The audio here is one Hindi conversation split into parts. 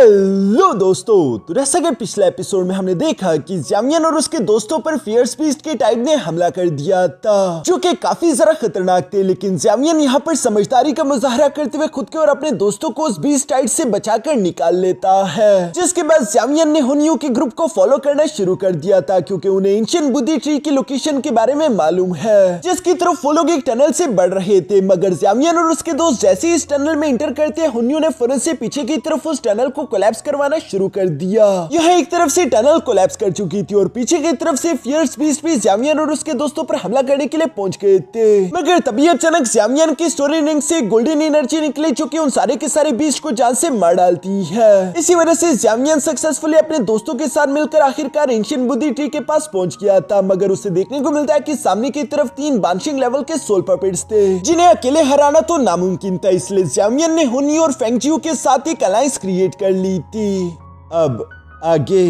हेलो दोस्तों, तो जैसा कि पिछले एपिसोड में हमने देखा कि ज़ामियन और उसके दोस्तों पर फियर्स बीस्ट के टाइड ने हमला कर दिया था, जो कि काफी जरा खतरनाक थे। लेकिन ज़ामियन यहाँ पर समझदारी का मुजाहरा करते हुए खुद के और अपने दोस्तों को उस बीस्ट टाइड से बचाकर निकाल लेता है। जिसके बाद ज़ामियन ने हुनियो के ग्रुप को फॉलो करना शुरू कर दिया था, क्योंकि उन्हें एंशिएंट बुद्धि ट्री की लोकेशन के बारे में मालूम है, जिसकी तरफ वो लोग एक टनल से बढ़ रहे थे। मगर ज़ामियन और उसके दोस्त जैसे ही इस टनल में इंटर करते, हुनियो ने फौरन से पीछे की तरफ उस टनल को कोलैप्स करवाना शुरू कर दिया। यह एक तरफ से टनल कोलैप्स कर चुकी थी और पीछे की तरफ से फियर्स बीस्ट भी ज़ामियन और उसके दोस्तों पर हमला करने के लिए पहुंच गए थे। मगर तभी अचानक ज़ामियन की स्टोरी रिंग से गोल्डन एनर्जी निकली, जो कि उन सारे के सारे बीस्ट को जान से मार डालती है। इसी वजह से ज़ामियन सक्सेसफुली अपने दोस्तों के साथ मिलकर आखिरकार एंशिएंट बुद्धि ट्री के पास पहुंच गया था। मगर उसे देखने को मिलता है कि सामने की तरफ 3 बांशिंग लेवल के सोल पपेट्स थे, जिन्हें अकेले हराना तो नामुमकिन था। इसलिए ज़ामियन ने हुनियो और फेंगजियो के साथ एक अलायंस क्रिएट कर ली थी। अब आगे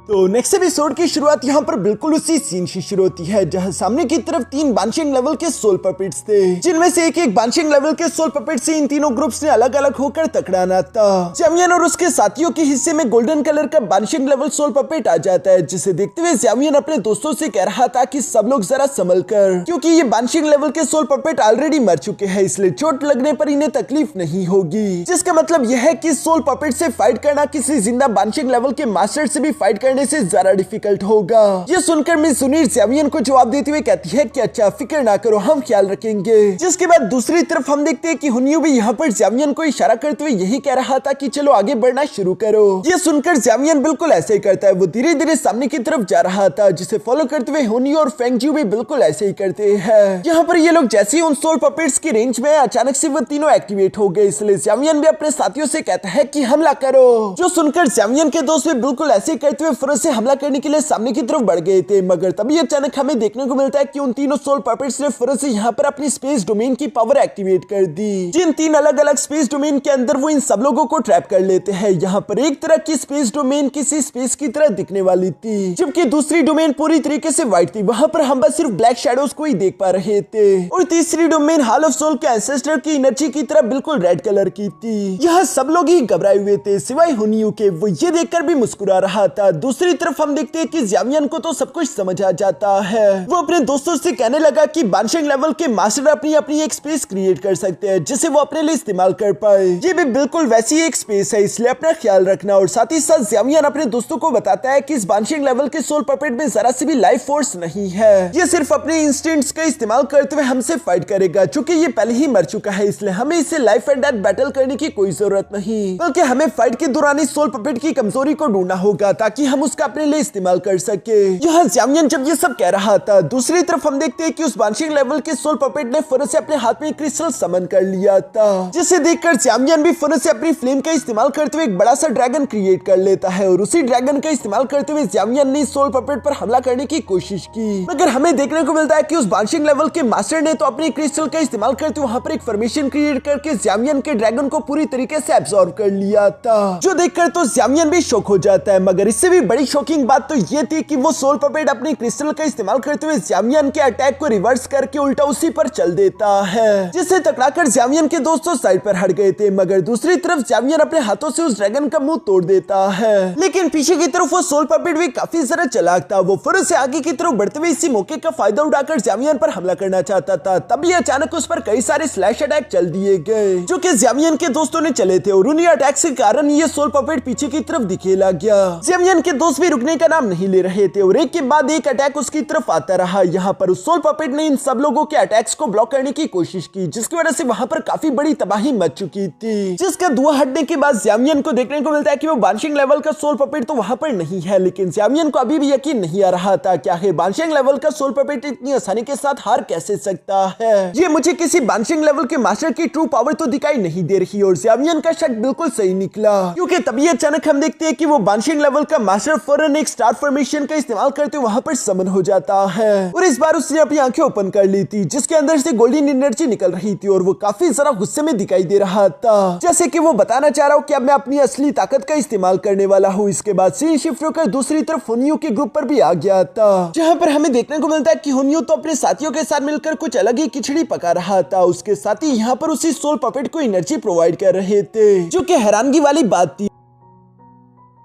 तो नेक्स्ट एपिसोड की शुरुआत यहाँ पर बिल्कुल उसी सीन से शुरू होती है, जहाँ सामने की तरफ 3 बांशिंग लेवल के सोल पपेट्स थे, जिनमें से एक बांशिंग लेवल के सोल पपेट से इन तीनों ग्रुप्स ने अलग अलग होकर टकराना था। ज़ामियन और उसके साथियों के हिस्से में गोल्डन कलर का बांशिंग लेवल सोल पपेट आ जाता है, जिसे देखते हुए ज़ामियन अपने दोस्तों से कह रहा था कि सब लोग जरा संभल कर, क्योंकि ये बांशिंग लेवल के सोल पपेट ऑलरेडी मर चुके हैं, इसलिए चोट लगने पर इन्हें तकलीफ नहीं होगी। जिसका मतलब यह है कि सोल पपेट से फाइट करना किसी जिंदा बांशिंग लेवल के मास्टर से भी फाइट करने से ज्यादा डिफिकल्ट होगा। ये सुनकर मिस सुनीर ज़ामियन को जवाब देते हुए कहती है कि अच्छा, फिक्र ना करो, हम ख्याल रखेंगे। जिसके बाद दूसरी तरफ हम देखते हैं कि हुनियो भी यहाँ पर ज़ामियन को इशारा करते हुए यही कह रहा था कि चलो आगे बढ़ना शुरू करो। ये सुनकर ज़ामियन बिल्कुल ऐसे ही करता है, वो धीरे धीरे सामने की तरफ जा रहा था, जिसे फॉलो करते हुए हुनियो और फेंगजियो भी बिल्कुल ऐसे ही करते हैं। यहाँ पर ये लोग जैसे ही उन सोल पपेट्स की रेंज में अचानक से वो तीनों एक्टिवेट हो गए, इसलिए ज़ामियन भी अपने साथियों से कहता है कि हमला करो। जो सुनकर ज़ामियन के दोस्त भी बिल्कुल ऐसे ही करते हुए फौरन से हमला करने के लिए सामने की तरफ बढ़ गए थे। मगर तभी अचानक हमें देखने को मिलता है कि उन तीनों सोल पपेट्स ने फौरन से यहाँ पर अपनी स्पेस डोमेन की पावर एक्टिवेट कर दी, जिन 3 अलग अलग स्पेस डोमेन के अंदर वो इन सब लोगों को ट्रैप कर लेते हैं। यहाँ पर एक तरह की स्पेस डोमेन किसी स्पेस की तरह दिखने वाली थी, जबकि दूसरी डोमेन पूरी तरीके से व्हाइट थी, वहाँ पर हम बस सिर्फ ब्लैक शैडोज को ही देख पा रहे थे। और तीसरी डोमेन हॉल ऑफ सोल के एंसेस्टर की एनर्जी की तरह बिल्कुल रेड कलर की थी। यह सब लोग ही घबराए हुए थे सिवाय हुनियो के, वो ये देखकर भी मुस्कुरा रहा था। दूसरी तरफ हम देखते हैं कि ज़ामियन को तो सब कुछ समझ आ जाता है। वो अपने दोस्तों से कहने लगा कि बांशिंग लेवल के मास्टर अपनी अपनी एक स्पेस क्रिएट कर सकते हैं, जिसे वो अपने लिए इस्तेमाल कर पाए। ये भी बिल्कुल वैसी एक स्पेस है, इसलिए अपना ख्याल रखना। और साथ ही साथ ज़ामियन अपने दोस्तों को बताता है कि इस बांशिंग लेवल के सोल पपेट में जरा सी भी लाइफ फोर्स नहीं है, ये सिर्फ अपने इंस्टिंक्ट्स का इस्तेमाल करते हुए हमसे फाइट करेगा, क्योंकि ये पहले ही मर चुका है, इसलिए हमें इससे लाइफ एंड डेथ बैटल करने की कोई जरूरत नहीं, बल्कि हमें फाइट के दौरान इस सोल पपेट की कमजोरी को ढूंढना होगा ताकि हम उसका अपने लिए इस्तेमाल कर सके। यह ज़ामियन जब ये सब कह रहा था, दूसरी तरफ हम देखते हैं कि उस बांशिंग लेवल के सोल पपेट ने फौरन से अपने हाथ में क्रिस्टल समन कर लिया था, जिसे देखकर ज़ामियन भी फौरन से अपनी फ्लेम का इस्तेमाल करते हुए एक बड़ा सा ड्रैगन क्रिएट कर लेता है। और उसी ड्रैगन का इस्तेमाल करते हुए ज़ामियन ने सोल पपेट पर हमला करने की कोशिश की, मगर हमें देखने को मिलता है कि उस बांशिंग लेवल के मास्टर ने तो अपने क्रिस्टल का इस्तेमाल करते हुए वहां पर एक फॉर्मेशन क्रिएट करके ज़ामियन के ड्रैगन को पूरी तरीके से एब्सॉर्ब कर लिया था, जो देखकर तो ज़ामियन भी शॉक हो जाता है। मगर इससे भी बड़ी शॉकिंग बात तो ये थी कि वो सोल पपेट अपने क्रिस्टल का इस्तेमाल करते हुए ज़ामियन के अटैक को रिवर्स करके उल्टा उसी पर चल देता है, जिससे टकराकर ज़ामियन के दोस्तों साइड पर हट गए थे। मगर दूसरी तरफ ज़ामियन अपने हाथों से उस ड्रैगन का मुंह तोड़ देता है। लेकिन पीछे की तरफ वो सोल पपेट भी काफी ज्यादा चालाक था, वो फौरन से आगे की तरफ बढ़ते हुए इसी मौके का फायदा उठाकर ज़ामियन पर हमला करना चाहता था। तभी अचानक उस पर कई सारे स्लैश अटैक चल दिए गए, जो कि ज़ामियन के दोस्तों ने चले थे, और उन्हीं अटैक के कारण ये सोल पपेट पीछे की तरफ दिखे लग गया। ज़ामियन के दोस्त भी रुकने का नाम नहीं ले रहे थे और एक के बाद एक अटैक उसकी तरफ आता रहा। यहाँ पर उस सोल पपेट ने इन सब लोगों के अटैक्स को ब्लॉक करने की कोशिश की, जिसकी वजह से वहां पर काफी बड़ी तबाही मच चुकी थी। जिसका धुआं हटने के बाद ज़ामियन को देखने को मिलता है कि वो बांशिंग लेवल का सोल पपेट तो वहां पर नहीं है, लेकिन ज़ामियन को अभी भी यकीन नहीं आ रहा था क्या है बांशिंग लेवल का सोल पपेट इतनी आसानी के साथ हार कैसे सकता है। ये मुझे किसी बांशिंग लेवल के मास्टर की ट्रू पावर तो दिखाई नहीं दे रही, और ज़ामियन का शक बिल्कुल सही निकला, क्योंकि तभी अचानक हम देखते हैं कि वो बांशिंग लेवल का मास्टर फौरन एक स्टार फॉर्मेशन का इस्तेमाल करते वहां पर समन हो जाता है। और इस बार उसने अपनी आंखें ओपन कर ली थी, जिसके अंदर से गोल्डन एनर्जी निकल रही थी, और वो काफी जरा गुस्से में दिखाई दे रहा था, जैसे कि वो बताना चाह रहा हो कि अब मैं अपनी असली ताकत का इस्तेमाल करने वाला हूँ। इसके बाद सीन शिफ्ट होकर दूसरी तरफ हुनियो के ग्रुप पर भी आ गया था, जहाँ पर हमें देखने को मिलता है कि हुनियो तो अपने साथियों के साथ मिलकर कुछ अलग ही खिचड़ी पका रहा था। उसके साथी यहाँ पर उसी सोल पपेट को एनर्जी प्रोवाइड कर रहे थे, जो कि हैरानगी वाली बात थी।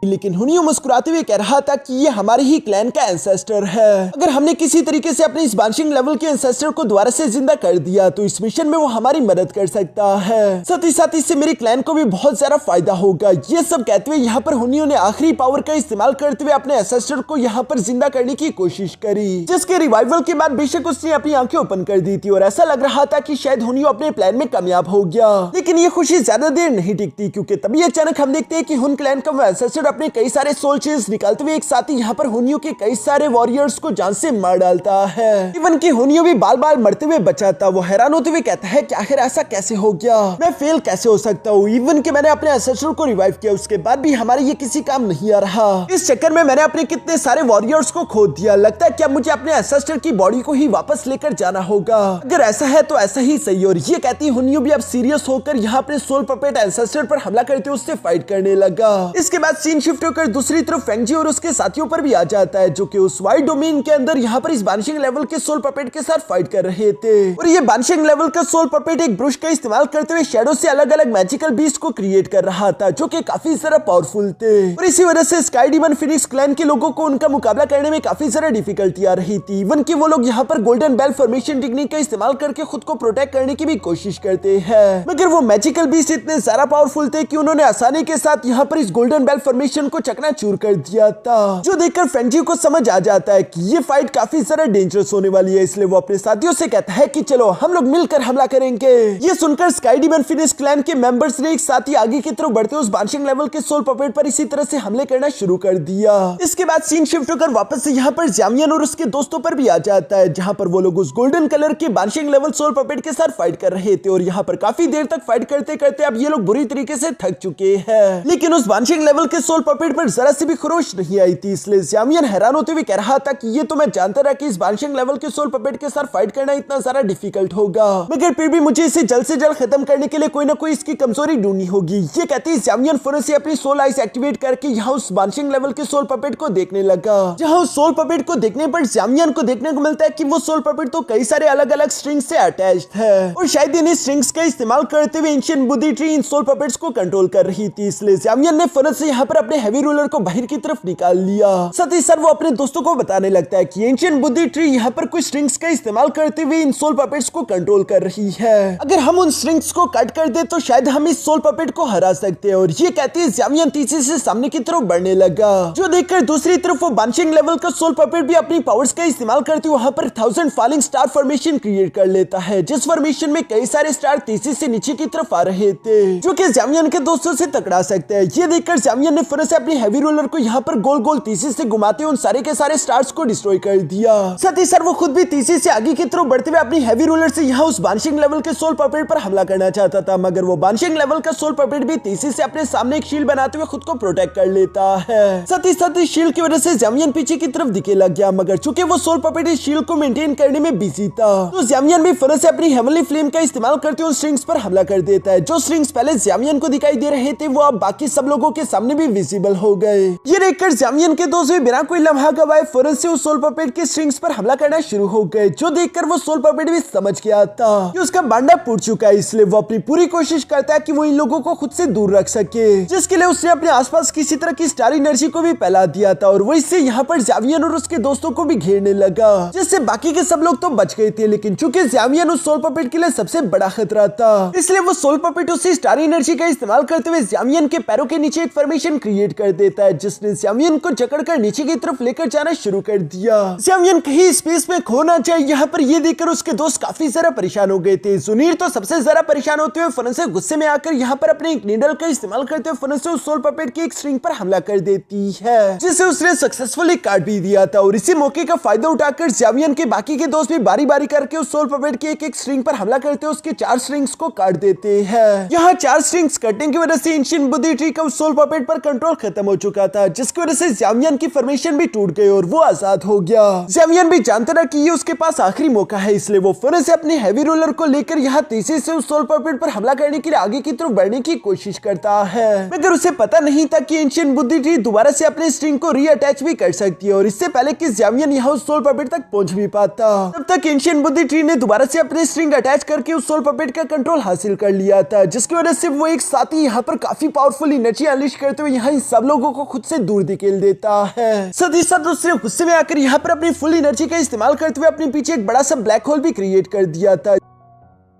लेकिन हुनियो मुस्कुराते हुए कह रहा था कि ये हमारे ही क्लैन का एंसेस्टर है। अगर हमने किसी तरीके से अपने इस बांशिंग लेवल के एंसेस्टर को दोबारा से जिंदा कर दिया तो इस मिशन में वो हमारी मदद कर सकता है। साथ ही इससे मेरे क्लैन को भी बहुत ज्यादा फायदा होगा। ये सब कहते हुए यहाँ पर हुनियो ने आखिरी पावर का इस्तेमाल करते हुए अपने एंसेस्टर को यहाँ पर जिंदा करने की कोशिश करी, जिसके रिवाइवल के बाद बेशक उसने अपनी आंखें ओपन कर दी थी और ऐसा लग रहा था कि शायद हुनियो अपने प्लान में कामयाब हो गया। लेकिन ये खुशी ज्यादा देर नहीं टिकती, क्योंकि तभी अचानक हम देखते हैं कि हुन क्लैन का एंसेस्टर अपने कई सारे सोल चीज निकालते हुए एक साथ ही यहाँ पर हुनियो के कई सारे वॉरियर्स को जान से मार डालता है। इवन की हुनियो भी बाल बाल मरते हुए बचा था। वो हैरान होते हुए कहता है कि आखिर ऐसा कैसे हो गया, मैं फेल कैसे हो सकता हूँ। इवन कि मैंने अपने एंसेस्टर को रिवाइव किया, उसके बाद भी हमारे ये किसी काम नहीं आ रहा। इस चक्कर में मैंने अपने कितने सारे वॉरियर्स को खो दिया। लगता है क्या मुझे अपने एंसेस्टर की बॉडी को ही वापस लेकर जाना होगा। अगर ऐसा है तो ऐसा ही सही। और ये कहती हुनियो भी अब सीरियस होकर यहाँ अपने सोल पपेट एंसेस्टर पर हमला करते उससे फाइट करने लगा। इसके बाद सीन शिफ्ट होकर दूसरी तरफ फेंगजी और उसके साथियों पर भी आ जाता है, जो कि उस वाइड डोमेन के अंदर यहाँ पर इस बानिशिंग लेवल के सोल पपेट के साथ फाइट कर रहे थे। और ये बानिशिंग लेवल का सोल पपेट एक ब्रुश का इस्तेमाल करते हुए शैडो से अलग अलग मैजिकल बीस्ट को क्रिएट कर रहा था, जो कि काफी ज्यादा पावरफुल थे। और इसी वजह से स्काई डीमन फिनिक्स क्लैन के लोगों को उनका मुकाबला करने में काफी ज्यादा डिफिकल्टी आ रही थी। इवन कि वो लोग यहाँ पर गोल्डन बेल फॉर्मेशन टेक्निक का इस्तेमाल करके खुद को प्रोटेक्ट करने की भी कोशिश करते हैं, मगर वो मैजिकल बीस्ट इतने ज्यादा पावरफुल थे कि उन्होंने आसानी के साथ यहाँ पर इस गोल्डन बेल फॉर्मेशन को चकनाचूर कर दिया था, जो देखकर फेंगजी को समझ आ जाता है कि ये फाइट काफी ज्यादा डेंजरस होने वाली है। इसलिए वो अपने साथियों से कहता है कि चलो हम लोग मिलकर हमला करेंगे। ये सुनकर स्काई डीमन फिनिक्स क्लैन के मेंबर्स ने एक साथ ही आगे की तरफ बढ़ते उस बानिशिंग लेवल के सोल पपेट पर इसी तरह से हमले करना शुरू कर दिया। इसके बाद सीन शिफ्ट होकर वापस से यहाँ पर ज़ामियन और उसके दोस्तों पर भी आ जाता है, जहाँ पर वो लोग उस गोल्डन कलर के बानिशिंग लेवल सोल पपेट के साथ फाइट कर रहे थे। और यहाँ पर काफी देर तक फाइट करते करते अब ये लोग बुरी तरीके से थक चुके हैं। लेकिन उस बानिशिंग लेवल के सोल पपेट पर जरा सी भी खरोश नहीं आई थी। इसलिए ज़ामियन हैरान होते हुए कह रहा था कि ये तो मैं जानता रहा कि इस बानिशिंग लेवल के सोल पपेट के साथ फाइट करना इतना ज्यादा डिफिकल्ट होगा, मगर फिर भी मुझे इसे जल्द से जल्द खत्म करने के लिए कोई ना कोई इसकी कमजोरी ढूंढनी होगी। ये कहते ही ज़ामियन फौरन से अपनी सोल आइस एक्टिवेट करके यहाँ उस बानिशिंग लेवल के सोल पपेट को देखने लगा, जहाँ उस सोल पपेट को देखने पर ज़ामियन को देखने को मिलता है कि वो सोल पपेट तो कई सारे अलग अलग स्ट्रिंग्स से अटैच्ड है और शायद इन स्ट्रिंग्स का इस्तेमाल करते हुए एंशिएंट बुद्धि ट्री इन सोल पपेट्स को कंट्रोल कर रही थी। इसलिए ज़ामियन ने फौरन से यहाँ पर अपने हैवी रूलर को बाहर की तरफ निकाल लिया। साथ ही वो अपने दोस्तों को बताने लगता है कि एंशिएंट बुद्धि ट्री यहाँ पर कुछ स्ट्रिंग्स का इस्तेमाल करते हुए इन सोल पपेट्स को कंट्रोल कर रही है। अगर हम उन स्ट्रिंग्स को कट कर दे तो शायद हम इस सोल पपेट को हरा सकते हैं। और ये कहते हैं ज़ामियन तेजी से सामने की तरफ बढ़ने लगा, जो देखकर दूसरी तरफ वो बानिशिंग लेवल का सोल पपेट भी अपनी पावर्स का इस्तेमाल करते हुए वहां पर 1000 फॉलिंग स्टार फॉर्मेशन क्रिएट कर लेता है, जिस फॉर्मेशन में कई सारे स्टार तेजी से नीचे की तरफ आ रहे थे, जो कि ज़ामियन के दोस्तों से टकरा सकते हैं। ये देखकर ज़ामियन ने फिर से अपनी हैवी रोलर को यहाँ पर गोल गोल तेजी से घुमाते उन सारे के सारे स्टार्स को डिस्ट्रॉय कर दिया। साथ ही वो खुद भी तेजी से आगे की तरफ बढ़ते हुए अपनी हैवी रोलर से यहाँ उस बानिशिंग लेवल के सोल पपेट पर हमला करना चाहता था, मगर वो बानिशिंग लेवल का सोल पपेट भी तेजी से अपने सामने एक शील्ड बनाते हुए खुद को प्रोटेक्ट कर लेता है। साथ ही शील्ड की वजह से ज़ामियन पीछे की तरफ दिखे लग गया, मगर चूंकि वो सोल पपेट इस शील्ड को मेंटेन करने में बिजी था, तो ज़ामियन भी फिर से अपनी हेवनली फ्लेम का इस्तेमाल करते हुए स्ट्रिंग्स पर हमला कर देता है। जो स्ट्रिंग्स पहले ज़ामियन को दिखाई दे रहे थे वो अब बाकी सब लोगों के सामने भी विजिबल हो गए। ये देखकर ज़ामियन के दोस्त भी बिना कोई लम्हा गवाए फौरन से उस सोल पपेट के स्ट्रिंग्स पर हमला करना शुरू हो गए, जो देखकर वो सोल पपेट भी समझ गया था कि उसका बांडा फूट चुका है। इसलिए वो अपनी पूरी कोशिश करता है कि वो इन लोगों को खुद से दूर रख सके, जिसके लिए उसने अपने आसपास किसी तरह की स्टार एनर्जी को भी फैला दिया था। और वो इससे यहाँ पर ज़ामियन और उसके दोस्तों को भी घेरने लगा, जिससे बाकी के सब लोग तो बच गए थे। लेकिन चूंकि ज़ामियन उस सोल पपेट के लिए सबसे बड़ा खतरा था, इसलिए वो सोल पपेट उससे स्टार एनर्जी का इस्तेमाल करते हुए ज़ामियन के पैरों के नीचे एक फॉर्मेशन क्रिएट कर देता है, जिसने ज़ामियन को जकड़कर नीचे की तरफ लेकर जाना शुरू कर दिया। ज़ामियन कहीं स्पेस में खो ना जाए, यहाँ पर ये देखकर उसके दोस्त काफी ज्यादा परेशान हो गए थे। जुनीर तो सबसे ज्यादा परेशान होते हुए फौरन से गुस्से में आकर यहाँ पर अपने एक नीडल का इस्तेमाल करते हुए फौरन से उस सोल पपेट की एक स्ट्रिंग पर हमला कर देती है, जिसे उसने सक्सेसफुली काट भी दिया था। और इसी मौके का फायदा उठाकर ज़ामियन के बाकी के दोस्त भी बारी बारी करके उस सोल पपेट की एक एक स्ट्रिंग पर हमला करते हुए उसके 4 स्ट्रिंग्स को काट देते हैं। यहाँ 4 स्ट्रिंग्स कटने की वजह से एंशिएंट बुद्धि ट्री का उस सोल पपेट पर कंट्रोल खत्म हो चुका था, जिसकी वजह से ज़ामियन की फॉर्मेशन भी टूट गई और वो आजाद हो गया। ज़ामियन भी जानता था कि ये उसके पास आखिरी मौका है, इसलिए वो फौरन से अपने हैवी रोलर को लेकर यहाँ तेजी से उस सोल पपेट पर हमला करने के लिए आगे की तरफ बढ़ने की कोशिश करता है, मगर उसे पता नहीं था कि एंशिएंट बुद्धि ट्री दोबारा से अपने स्ट्रिंग को रीअटैच भी कर सकती है। और इससे पहले कि ज़ामियन यहाँ उस सोल पपेट तक पहुंच भी पाता, तब तक एंशिएंट बुद्धि ट्री ने दोबारा से अपने स्ट्रिंग अटैच करके उस सोल पपेट का कंट्रोल हासिल कर लिया था, जिसकी वजह से वो एक साथ ही यहाँ पर काफी पावरफुल एनर्जी अनलीश करते हुए यहाँ यहाँ इन सब लोगों को खुद से दूर धकेल देता है। साथ ही साथ उसने गुस्से में आकर यहाँ पर अपनी फुल एनर्जी का इस्तेमाल करते हुए अपने पीछे एक बड़ा सा ब्लैक होल भी क्रिएट कर दिया था,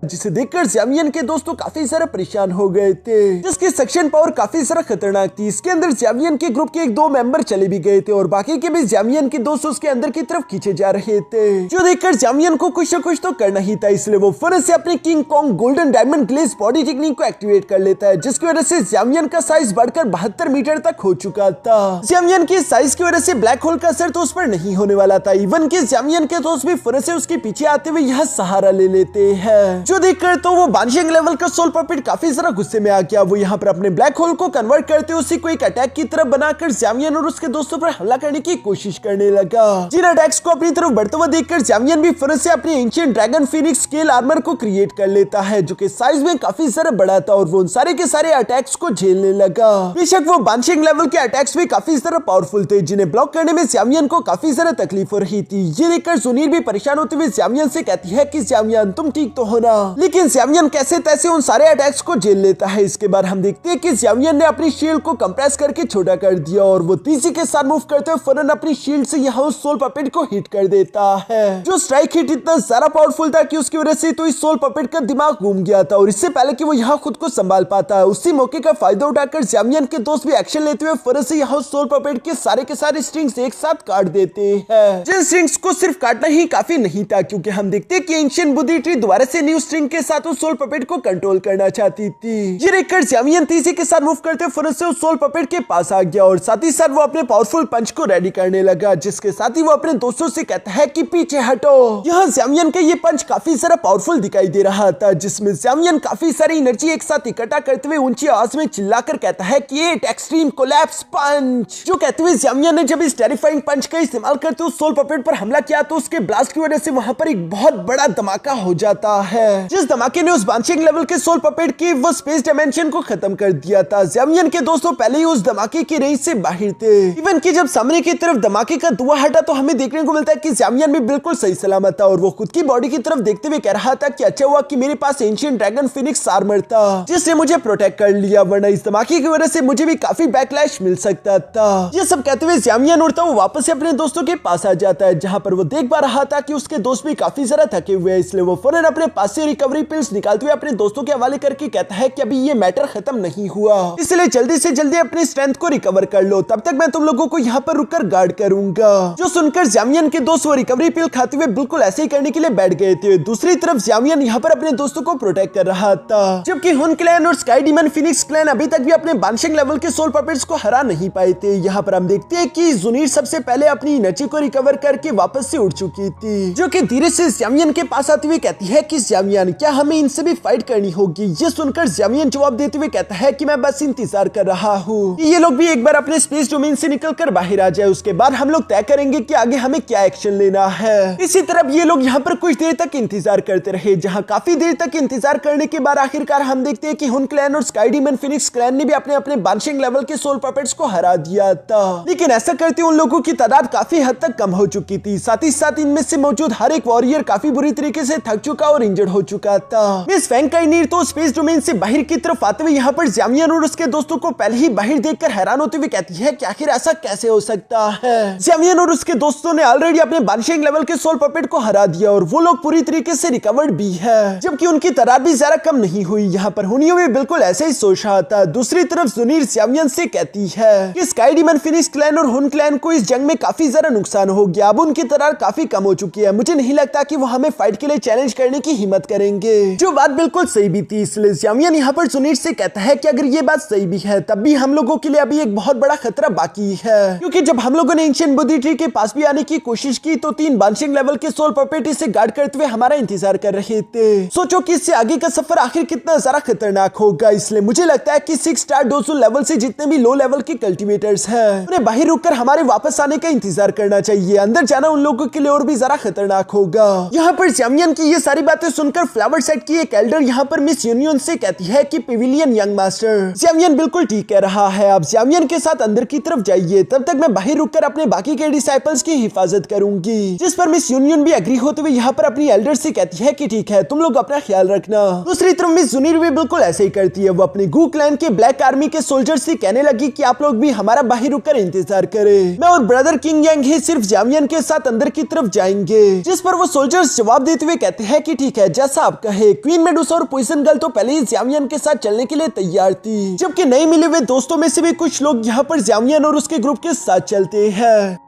जिसे देखकर ज़ावियन के दोस्तों काफी सारा परेशान हो गए थे, जिसकी सक्शन पावर काफी सारा खतरनाक थी। इसके अंदर ज़ावियन के ग्रुप के 1-2 मेंबर चले भी गए थे और बाकी के भी ज़ावियन के दोस्त उसके अंदर की तरफ खींचे जा रहे थे, जो देखकर ज़ावियन को कुछ न कुछ तो करना ही था। इसलिए वो फौरन से अपनी King Kong golden diamond glaze body technique को एक्टिवेट कर लेता है, जिसकी वजह से ज़ावियन का साइज बढ़कर 72 मीटर तक हो चुका था। ज़ावियन की साइज की वजह से ब्लैक होल का असर तो उस पर नहीं होने वाला था। इवन के ज़ावियन के दोस्त भी फौरन से उसके पीछे आते हुए यह सहारा ले लेते हैं, जो देखकर तो वो बानशिंग लेवल का सोल पपेट काफी सारा गुस्से में आ गया। वो यहाँ पर अपने ब्लैक होल को कन्वर्ट करते उसी को एक अटैक की तरफ बनाकर ज़ावियन और उसके दोस्तों पर हमला करने की कोशिश करने लगा। जिन अटैक्स को अपनी तरफ बढ़ते हुए देखकर ज़ावियन भी फौरन से अपने ancient dragon Phoenix scale armour को क्रिएट कर लेता है, जो कि साइज में काफी सारा बड़ा था और वो उन सारे के सारे अटैक्स को झेलने लगा। बेशक वो बानशिंग लेवल के अटैक्स भी काफी सारा पावरफुल थे, जिन्हें ब्लॉक करने में ज़ावियन को काफी सारा तकलीफ हो रही थी। ये देखकर ज़ुनीर भी परेशान होते हुए ज़ावियन से कहती है कि ज़ावियन तुम ठीक तो हो ना, लेकिन ज़ावियन कैसे तैसे उन सारे अटैक्स को झेल लेता है। इसके बाद हम देखते हैं कि ज़ावियन ने अपनी शील्ड को कंप्रेस करके छोटा कर दिया और वो तेजी के साथ मूव करते हुए फौरन अपनी शील्ड से यहाँ उस सोल पपेट को हिट कर देता है। जो स्ट्राइक हिट इतना ज्यादा पावरफुल था कि उसकी वजह से तो इस सोल पपेट का दिमाग घूम गया था और इससे पहले कि वो यहाँ खुद को संभाल पाता, उसी मौके का फायदा उठाकर ज़ावियन के दोस्त भी एक्शन लेते हुए फौरन से यहाँ सोल पपेट के सारे स्ट्रिंग्स एक साथ काट देते हैं। जिन स्ट्रिंग्स को सिर्फ काटना ही काफी नहीं था, क्योंकि हम देखते हैं कि एंशिएंट बुद्धि ट्री दोबारा से न्यू स्ट्रिंग के साथ उस सोल पपेट को कंट्रोल करना चाहती थी। ये देखकर ज़ावियन तेजी के साथ मूव करते फौरन से उस सोल पपेट के पास आ गया और साथ ही साथ वो अपने पावरफुल पंच को रेडी करने लगा, जिसके साथ ही वो अपने दोस्तों से कहता है कि पीछे हटो। यहाँ ज़ावियन का ये पंच काफी सारा पावरफुल दिखाई दे रहा था, जिसमें ज़ावियन काफी सारी एनर्जी एक साथ इकट्ठा करते हुए ऊंची आवाज में चिल्लाकर कहता है कि ये एक्सट्रीम कोलैप्स पंच। जो कहते हुए ज़ावियन ने जब इस टेरिफाइंग पंच का इस्तेमाल करते उस सोल पपेट पर हमला किया तो उसके ब्लास्ट की वजह से वहां पर एक बहुत बड़ा धमाका हो जाता है, जिस धमाके ने उस बानशिंग लेवल के सोल पपेट की वो स्पेस डायमेंशन को खत्म कर दिया था। ज़ावियन के दोस्तों पहले ही उस धमाके की रेंज से बाहर थे। इवन कि जब सामने की तरफ धमाके का धुआं हटा तो हमें देखने को मिलता है कि ज़ावियन भी बिल्कुल सही सलामत था और वो खुद की बॉडी की तरफ देखते हुए कह रहा था कि अच्छा हुआ कि मेरे पास एंशिएंट ड्रैगन फीनिक्स आर्मर था, जिसने मुझे प्रोटेक्ट कर लिया, वरना इस धमाके की वजह से मुझे भी काफी बैकलैश मिल सकता था। ये सब कहते हुए ज़ावियन उड़ता हुआ वापस से अपने दोस्तों के पास आ जाता है, जहां पर वो देख पा रहा था कि उसके दोस्त भी काफी ज्यादा थके हुए हैं। इसलिए वो फौरन अपने पास से रिकवरी पिल्स निकालते हुए अपने दोस्तों के हवाले करके कहता है कि अभी ये मैटर खत्म नहीं हुआ, इसलिए जल्दी से जल्दी अपनी स्ट्रेंथ को रिकवर कर लो, तब तक मैं तुम लोगों को यहाँ पर रुककर गार्ड करूंगा। जो सुनकर ज़ावियन के दोस्त वो रिकवरी पिल खाते हुए बिल्कुल ऐसे ही करने के लिए बैठ गए थे। दूसरी तरफ ज़ावियन यहाँ पर अपने दोस्तों को प्रोटेक्ट कर रहा था, जबकि हुन क्लैन और स्काई डीमन फीनिक्स क्लैन अभी तक भी अपने बानशिंग लेवल के सोल पपेट्स को हरा नहीं पाए थे। यहाँ पर हम देखते हैं कि ज़ुनीर सबसे पहले अपनी एनर्जी को रिकवर करके वापस से उड़ चुकी थी, जो कि धीरे से ज़ावियन के पास आते हुए कहती है कि ज़ावियन क्या हमें इनसे भी फाइट करनी होगी। ये सुनकर ज़ावियन जवाब देते हुए कहता है कि मैं बस इंतजार कर रहा हूँ कि ये लोग भी एक बार अपने स्पेस डोमेन से निकलकर बाहर आ जाए, उसके बाद हम लोग तय करेंगे कि आगे हमें क्या एक्शन लेना है। इसी तरह ये लोग यहाँ पर कुछ देर तक इंतजार करते रहे, जहाँ काफी देर तक इंतजार करने के बाद आखिरकार हम देखते हैं कि हुन क्लैन और स्काई डीमन फीनिक्स क्लैन ने भी अपने अपने बानशिंग लेवल के सोल पपेट्स को हरा दिया था, लेकिन ऐसा करते उन लोगों की तादाद काफी हद तक कम हो चुकी थी। साथ ही साथ इनमें से मौजूद हर एक वॉरियर काफी बुरी तरीके से थक चुका और इंजर्ड हो चुका था। मिस फैंकाइनीर तो स्पेस डोमेन से बाहर की तरफ आते हुए यहाँ पर ज़ावियन और उसके दोस्तों को पहले ही बाहर देखकर हैरान होते हुए कहती है कि आखिर ऐसा कैसे हो सकता है। ज़ावियन और उसके दोस्तों ने ऑलरेडी अपने बानशिंग लेवल के सोल पपेट को हरा दिया और वो लोग पूरी तरीके से रिकवर्ड भी है, जबकि उनकी तादाद भी ज्यादा कम नहीं हुई। यहाँ पर हुनियो भी बिल्कुल ऐसे ही सोच रहा था। दूसरी तरफ ज़ुनीर ज़ावियन से कहती है कि स्काई डीमन फीनिक्स क्लैन और हुन क्लैन को इस जंग में काफी ज्यादा नुकसान हो गया, अब उनकी तादाद काफी कम हो चुकी है, मुझे नहीं लगता कि वो हमें फाइट के लिए चैलेंज करने की हिम्मत करेंगे। जो बात बिल्कुल सही भी थी, इसलिए ज़ावियन यहाँ पर ज़ुनीर से कहता है कि अगर ये बात सही भी है तब भी हम लोगों के लिए अभी एक बहुत बड़ा खतरा बाकी है, क्योंकि जब हम लोगों ने एंशिएंट बुद्धि ट्री के पास भी आने की कोशिश की तो 3 बानशिंग लेवल के सोल पपेट इसे गार्ड करते हुए हमारा इंतजार कर रहे थे। सोचो कि इससे आगे का सफर आखिर कितना ज्यादा खतरनाक होगा। इसलिए मुझे लगता है कि 6 स्टार डोजो लेवल से जितने भी लो लेवल के कल्टीवेटर्स हैं उन्हें बाहर रुककर हमारे वापस आने का इंतजार करना चाहिए, अंदर जाना उन लोगों के लिए और भी ज्यादा खतरनाक होगा। यहाँ पर ज़ावियन की ये सारी बातें सुनकर देखकर फ्लावर सेट की एक एल्डर यहाँ पर मिस यूनियन से कहती है कि पेविलियन यंग मास्टर। ज़्यामियन बिल्कुल ठीक कह रहा है, आप ज़्यामियन के साथ अंदर की तरफ जाइए, तब तक मैं बाहर रुककर अपने बाकी के डिसाइपल्स की हिफाजत करूंगी। जिस पर मिस यूनियन भी एग्री होते हुए यहाँ पर अपनी एल्डर से कहती है कि ठीक है, तुम लोग अपना ख्याल रखना। दूसरी तरफ मिस जुनीर भी बिल्कुल ऐसे ही करती है। वो अपनी गू क्लैन के ब्लैक आर्मी के सोल्जर्स से कहने लगी कि आप लोग भी हमारा बाहर रुककर इंतजार करें, मैं और ब्रदर किंग यांग ही सिर्फ ज़्यामियन के साथ अंदर की तरफ जाएंगे। जिस पर वो सोल्जर्स जवाब देते हुए कहते हैं कि ठीक है, जैसा आप कहे। क्वीन मेडुसा और पॉइजन गर्ल तो पहले ही ज़्यामियन के साथ चलने के लिए तैयार थी, जबकि नए मिले हुए दोस्तों में से भी कुछ लोग यहाँ पर ज़्यामियन और उसके ग्रुप के साथ चलते हैं।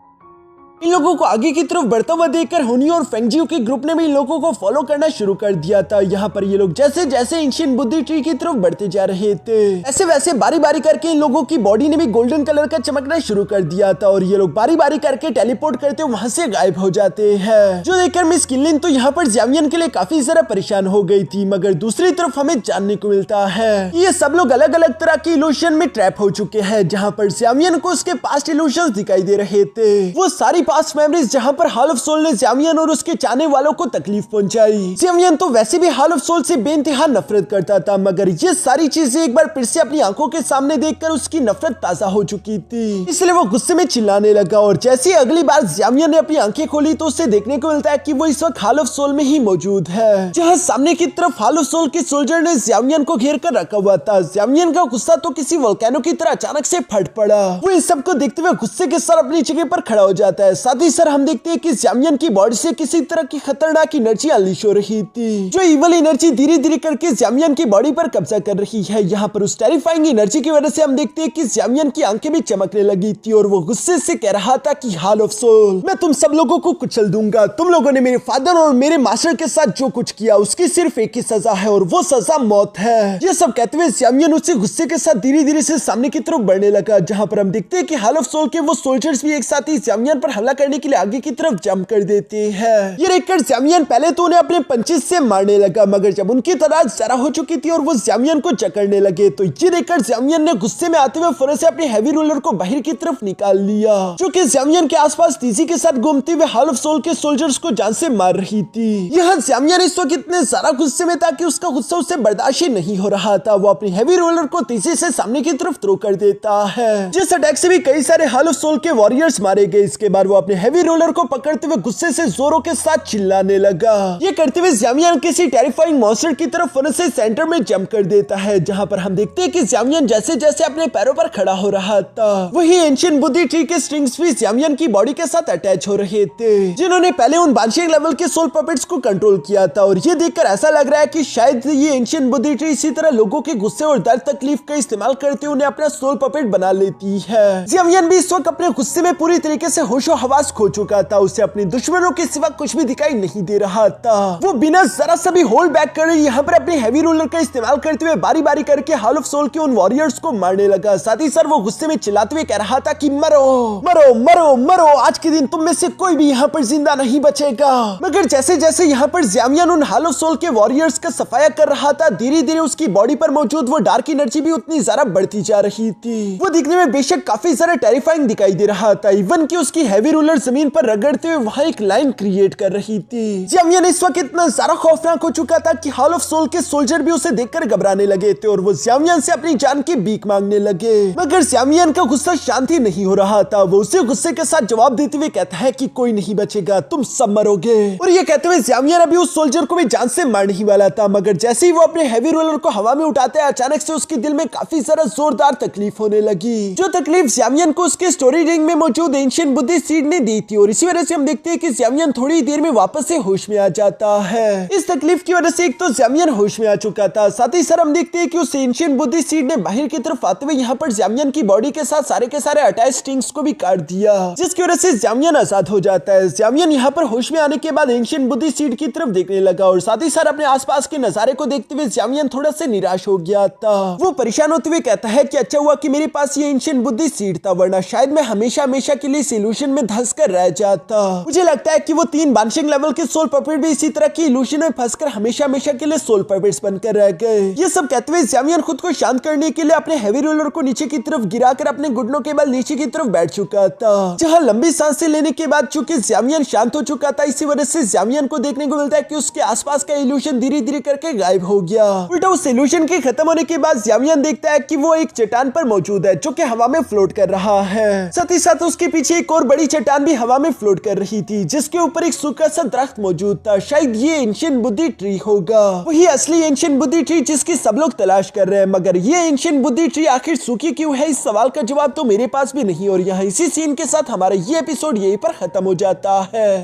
इन लोगों को आगे की तरफ बढ़ता हुआ देखकर होनियो और फेंगजियो के ग्रुप ने भी इन लोगों को फॉलो करना शुरू कर दिया था। यहाँ पर ये लोग जैसे जैसे एंशिएंट बुद्धि ट्री की तरफ बढ़ते जा रहे थे, ऐसे वैसे बारी बारी करके इन लोगों की बॉडी ने भी गोल्डन कलर का चमकना शुरू कर दिया था और ये लोग बारी बारी करके टेलीपोर्ट करते वहां से गायब हो जाते हैं। जो देखकर मिस किनलिन तो यहाँ पर ज़्यामियन के लिए काफी ज्यादा परेशान हो गई थी, मगर दूसरी तरफ हमें जानने को मिलता है ये सब लोग अलग अलग तरह के इल्यूशन में ट्रैप हो चुके हैं, जहाँ पर ज़्यामियन को उसके पास्ट इल्यूशंस दिखाई दे रहे थे। वो सारी पास्ट मेमोरीज जहाँ पर हॉल ऑफ सोल ने ज़्यामियन और उसके चाहने वालों को तकलीफ पहुंचाई। ज़्यामियन तो वैसे भी हॉल ऑफ सोल से बेइंतहा नफरत करता था, मगर ये सारी चीजें एक बार फिर से अपनी आंखों के सामने देखकर उसकी नफरत ताजा हो चुकी थी, इसलिए वो गुस्से में चिल्लाने लगा। और जैसे ही अगली बार ज़्यामियन ने अपनी आंखें खोली तो उसे देखने को मिलता है कि वो इस वक्त हॉल ऑफ सोल में ही मौजूद है, जहाँ सामने की तरफ हॉल ऑफ सोल के सोल्जर ने ज़्यामियन को घेर कर रखा हुआ था। ज़्यामियन का गुस्सा तो किसी वोल्केनो की तरह अचानक से फट पड़ा। वो इस सब को देखते हुए गुस्से के साथ अपनी जगह पर खड़ा हो जाता है। साथ ही साथ हम देखते हैं कि ज़्यामियन की बॉडी से किसी तरह की खतरनाक एनर्जी अनलीश हो रही थी, जो इवल एनर्जी धीरे धीरे करके ज़्यामियन की बॉडी पर कब्जा कर रही है। यहाँ पर उस टेरिफाइंग एनर्जी की वजह से हम देखते हैं कि ज़्यामियन की आंखें भी चमकने लगी थी और वो गुस्से से कह रहा था कि हॉल ऑफ सोल, मैं तुम सब लोगों को कुचल दूंगा। तुम लोगों ने मेरे फादर और मेरे मास्टर के साथ जो कुछ किया उसकी सिर्फ एक ही सजा है और वो सजा मौत है। ये सब कहते हुए ज़्यामियन उसे गुस्से के साथ धीरे धीरे से सामने की तरफ बढ़ने लगा, जहाँ पर हम देखते हैं कि हॉल ऑफ सोल के वो सोल्जर्स भी एक साथ ही ज़्यामियन पर हमला करने के लिए आगे की तरफ जंप कर देते हैं। ये देखकर ज़्यामियन पहले तो उन्हें अपने पंचेस से मारने लगा, मगर जब उनकी तादाद ज्यादा हो चुकी थी और वो ज़्यामियन को जकड़ने लगे तो ये देखकर ज़्यामियन ने गुस्से में आते हुए फौरन से अपने हैवी रूलर को बाहर की तरफ निकाल लिया, जो कि ज़्यामियन के आसपास तेजी के साथ घूमते हुए हॉल ऑफ सोल के सोल्जर्स को जान से मार रही थी। यहाँ ज़्यामियन इस वक्त इतने ज्यादा गुस्से में था कि उसका गुस्सा उससे बर्दाश्त नहीं हो रहा था। वो अपनी हैवी रोलर को तेजी से सामने की तरफ थ्रो कर देता है, जिस अटैक से भी कई सारे हॉल ऑफ सोल के वॉरियर्स मारे गए। इसके बाद वो अपने हैवी रोलर को पकड़ते हुए गुस्से से जोरों के साथ चिल्लाने लगा। ये करते हुए ज़्यामियन किसी टेरिफाइंग मॉन्स्टर की तरफ फौरन से सेंटर में जंप कर देता है, जहां पर हम देखते हैं कि ज़्यामियन जैसे जैसे अपने पैरों पर खड़ा हो रहा था, वही एंशिएंट बुद्धि ट्री के स्ट्रिंग्स भी ज़्यामियन की बॉडी के साथ अटैच हो रहे थे, जिन्होंने पहले उन बादशाह लेवल के सोल पपेट्स को कंट्रोल किया था। और ये देखकर ऐसा लग रहा है कि शायद ये एंशिएंट बुद्धि ट्री इसी तरह लोगों के गुस्से और दर्द तकलीफ का इस्तेमाल करते उन्हें अपना सोल पपेट बना लेती है। ज़्यामियन भी इस वक्त अपने गुस्से में पूरी तरीके से होशो हवास खो चुका था। उसे अपने दुश्मनों के सिवा कुछ भी दिखाई नहीं दे रहा था। वो बिना जरा सा भी होल्ड बैक करे यहाँ पर अपने हैवी रूलर का इस्तेमाल करते हुए बारी बारी करके हॉल ऑफ सोल के उन वॉरियर्स को मारने लगा। साथ ही साथ वो गुस्से में चिल्लाते हुए कह रहा था कि मरो मरो मरो मरो, आज के दिन तुम में से कोई भी यहाँ पर जिंदा नहीं बचेगा। मगर जैसे जैसे यहाँ पर ज़्यामियन उन हॉल ऑफ सोल के वॉरियर्स का सफाया कर रहा था, धीरे धीरे उसकी बॉडी पर मौजूद वो डार्क एनर्जी भी उतनी ज्यादा बढ़ती जा रही थी। वो दिखने में बेशक काफी ज्यादा टेरिफाइंग दिखाई दे रहा था, इवन कि उसकी हैवी रूलर जमीन पर रगड़ते हुए वहां एक लाइन क्रिएट कर रही थी। ज़्यामियन इस वक्त इतना ज्यादा खौफनाक हो चुका था कि हॉल ऑफ सोल के सोल्जर भी उसे देखकर घबराने लगे थे और वो ज़्यामियन से अपनी जान की भीख मांगने लगे। मगर ज़्यामियन का गुस्सा शांति नहीं हो रहा था। वो उसे गुस्से के साथ जवाब देते हुए कहता है कि कोई नहीं बचेगा, तुम सब मरोगे। और ये कहते हुए ज़्यामियन अभी उस सोल्जर को भी जान से मारने ही वाला था, मगर जैसे ही वो अपने हैवी रोलर को हवा में उठाते हैं, अचानक से उसके दिल में काफी ज्यादा जोरदार तकलीफ होने लगी, जो तकलीफ ज़्यामियन को उसके स्टोरी रिंग में मौजूद एंशिएंट बुद्धि सीड ने दी थी। और इसी वजह से हम देखते हैं कि ज़्यामियन थोड़ी देर में वापस से होश में आ जाता है। इस तकलीफ की वजह से एक तो ज़्यामियन होश में आ चुका था, साथ ही साथ हम देखते हैं कि उस एंशिएंट बुद्धि सीड ने बाहर की तरफ आते हुए यहाँ पर ज़्यामियन की बॉडी के साथ सारे के सारे अटैच स्ट्रिंग्स को भी काट दिया, जिसकी वजह से ज़्यामियन आजाद हो जाता है। ज़्यामियन यहाँ पर होश में आने के बाद एंशिएंट बुद्धि सीड की तरफ देखने लगा और साथ ही साथ अपने आसपास के नजारे को देखते हुए ज़्यामियन थोड़ा सा निराश हो गया था। वो परेशान होते हुए कहता है कि अच्छा हुआ कि मेरे पास ये एंशिएंट बुद्धि सीड था, वरना शायद मैं हमेशा हमेशा के लिए इस इल्यूशन में धंस कर रह जाता। मुझे लगता है कि वो 3 वानशिंग लेवल के सोल पपेट भी इसी तरह की इल्यूशन में फंसकर हमेशा हमेशा के लिए सोल पपेट्स बनकर रह गए। ये सब कहते हुए ज़ावियन खुद को शांत करने के लिए अपने हेवी रोलर को नीचे की तरफ गिराकर अपने घुटनों के बल नीचे की तरफ बैठ चुका था। जहां लंबी सांसें लेने के बाद चूंकि ज़ावियन शांत हो चुका था, इसी वजह से ज़ावियन को देखने को मिलता है कि उसके आसपास का इल्यूशन धीरे धीरे करके गायब हो गया। उल्टा उस इल्यूशन के खत्म होने के बाद ज़ावियन देखता है कि वो एक चट्टान पर मौजूद है जो कि हवा में फ्लोट कर रहा है। साथ ही साथ उसके पीछे एक और बड़ी चट्टान भी हवा में फ्लोट कर रही थी, जिसके ऊपर एक सूखा सा दरख्त मौजूद था। शायद ये एंशिएंट बुद्धि ट्री होगा, वही असली एंशिएंट बुद्धि ट्री जिसकी सब लोग तलाश कर रहे हैं। मगर ये एंशिएंट बुद्धि ट्री आखिर सूखी क्यों है, इस सवाल का जवाब तो मेरे पास भी नहीं। और यहाँ इसी सीन के साथ हमारा ये एपिसोड यहीं पर खत्म हो जाता है।